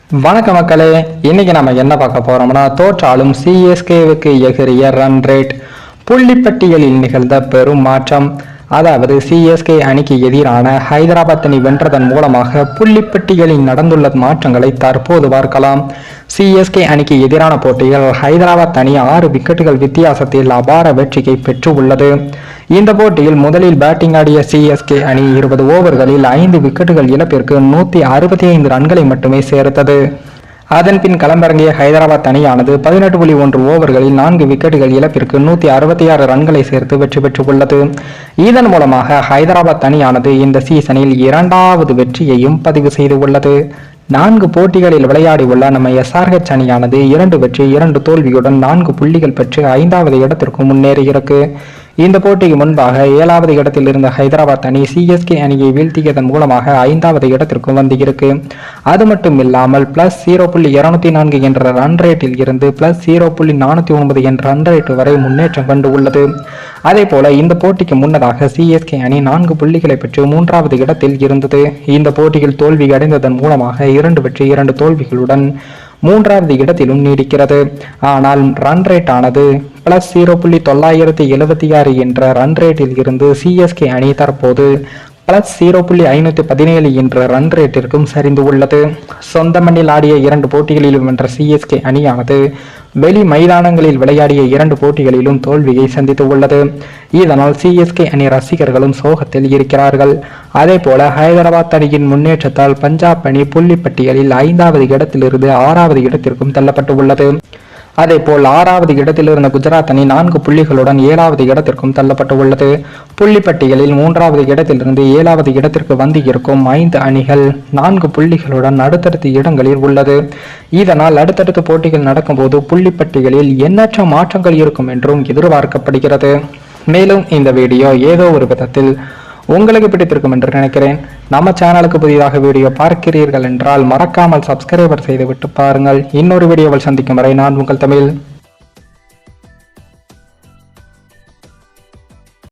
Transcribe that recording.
வணக்க மக்களே, இன்னைக்கு நம்ம என்ன பார்க்க போறோம்னா, தோற்றாலும் சிஎஸ்கேவுக்கு எகிரிய ரன் ரேட், புள்ளிப்பட்டியலில் நிகழ்ந்த பெரும் மாற்றம். அதாவது சிஎஸ்கே அணிக்கு எதிரான ஹைதராபாத் அணி வென்றதன் மூலமாக புள்ளிப்பட்டியலில் நடந்துள்ள மாற்றங்களை தற்போது பார்க்கலாம். சிஎஸ்கே அணிக்கு எதிரான போட்டியில் ஹைதராபாத் அணி 6 விக்கெட்டுகள் வித்தியாசத்தில் அபார வெற்றியை பெற்று உள்ளது. இந்த போட்டியில் முதலில் பேட்டிங் ஆடிய சிஎஸ்கே அணி 20 ஓவர்களில் 5 விக்கெட்டுகள் இழப்பிற்கு 165 ரன்களை மட்டுமே சேர்த்தது. அதன் பின் களமிறங்கிய ஹைதராபாத் அணியானது 18.1 ஓவர்களில் 4 விக்கெட்டுகள் இழப்பிற்கு 166 ரன்களை சேர்த்து வெற்றி பெற்றுள்ளது. இதன் மூலமாக ஹைதராபாத் அணியானது இந்த சீசனில் 2வது வெற்றியையும் பதிவு செய்து உள்ளது. 4 போட்டிகளில் விளையாடியுள்ள நம்ம எஸ்ஆர்ஹெச் அணியானது 2 வெற்றி 2 தோல்வியுடன் 4 புள்ளிகள் பெற்று 5வது இடத்திற்கு முன்னேறியிருக்கு. இந்த போட்டிக்கு முன்பாக 7வது இடத்தில் இருந்த ஹைதராபாத் அணி சிஎஸ்கே அணியை வீழ்த்தியதன் மூலமாக 5வது இடத்திற்கு வந்திருக்கு. அது மட்டும் இல்லாமல் +0.204 என்ற ரன் ரேட்டில் இருந்து +0.409 என்ற ரன் ரேட் வரை முன்னேற்றம் கண்டு உள்ளது. அதே போல இந்த போட்டிக்கு முன்னதாக சிஎஸ்கே அணி 4 புள்ளிகளை பெற்று 3வது இடத்தில் இருந்தது. இந்த போட்டியில் தோல்வி அடைந்ததன் மூலமாக 2 வெற்றி 2 தோல்விகளுடன் 3வது இடத்திலும் நீடிக்கிறது. ஆனால் ரன் ரேட் ஆனது +0.976 என்ற ரன் ரேட்டில் இருந்து சிஎஸ்கே அணி தற்போது +0.517 என்ற ரன் ரேட்டிற்கும் சரிந்து உள்ளது. சொந்த மண்ணில் ஆடிய 2 போட்டிகளிலும் வென்ற சிஎஸ்கே அணியானது வெளி மைதானங்களில் விளையாடிய 2 போட்டிகளிலும் தோல்வியை சந்தித்து உள்ளது. இதனால் சிஎஸ்கே அணி ரசிகர்களும் சோகத்தில் இருக்கிறார்கள். அதே போல ஹைதராபாத் அணியின் முன்னேற்றத்தால் பஞ்சாப் அணி புள்ளிப்பட்டியலில் 5வது இடத்திலிருந்து 6வது இடத்திற்கும் தள்ளப்பட்டு உள்ளது. அதே போல் 6வது இடத்தில் இருந்த குஜராத் அணி 4 புள்ளிகளுடன் 7வது இடத்திற்கும் தள்ளப்பட்டு உள்ளது. புள்ளிப்பட்டியலில் 3வது இடத்திலிருந்து 7வது இடத்திற்கு வந்து இருக்கும் 5 அணிகள் 4 புள்ளிகளுடன் அடுத்தடுத்த இடங்களில் உள்ளது. இதனால் அடுத்தடுத்த போட்டிகள் நடக்கும்போது புள்ளிப்பட்டியலில் எண்ணற்ற மாற்றங்கள் இருக்கும் என்றும் எதிர்பார்க்கப்படுகிறது. மேலும் இந்த வீடியோ ஏதோ ஒரு விதத்தில் உங்களுக்கு பிடித்திருக்கும் என்று நினைக்கிறேன். நம்ம சேனலுக்கு புதிதாக வீடியோ பார்க்கிறீர்கள் என்றால் மறக்காமல் சப்ஸ்கிரைபர் செய்துவிட்டு பாருங்கள். இன்னொரு வீடியோவில் சந்திக்கும் வரை நான் உங்கள் தமிழ்.